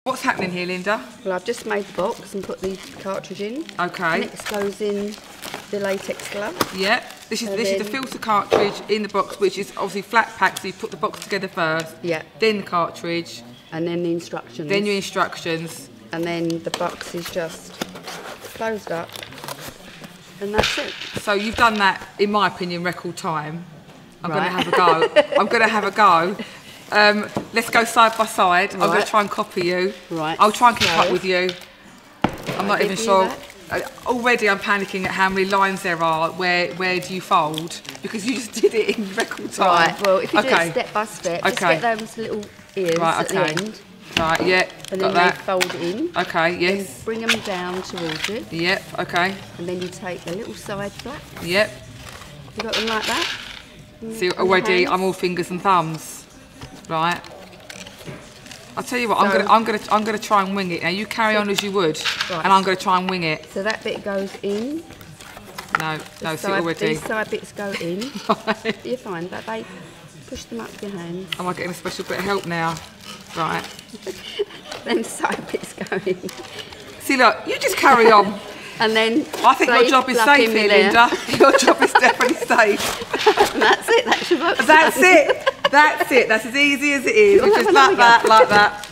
What's happening here, Linda? Well, I've just made the box and put the cartridge in. Okay. Next goes in the latex glove. Yeah. This is the filter cartridge in the box, which is obviously flat packed, so you put the box together first. Yeah. Then the cartridge. And then the instructions. Then your instructions. And then the box is just closed up. And that's it. So you've done that, in my opinion, record time. I'm going to Right. have a go. I'm going to have a go. Let's go side by side. Right. I'm going to try and copy you. Right. I'll try and keep up with you. I'm not even sure. That? Already I'm panicking at how many lines there are. Where do you fold? Because you just did it in record time. Right, well, if you do it step by step, just get those little ears at the end. Right, yeah, and got then that. they fold in. Okay, yes. Then bring them down towards you. Yep, okay. And then you take the little side flap. Yep. You got them like that? See, already I'm all fingers and thumbs. Right. I'll tell you what, I'm gonna try and wing it. Now you carry on as you would, and I'm gonna try and wing it. So that bit goes in. No, see already. These side bits go in. You're fine, but they push them up with your hands. Am I getting a special bit of help now? Right. Then the side bits go in. See, look, you just carry on. And then I think your job is safe here, Linda. Your job is definitely safe. And that's it. That's your box. That's it. That's it. That's as easy as it is. It's just like that, like that.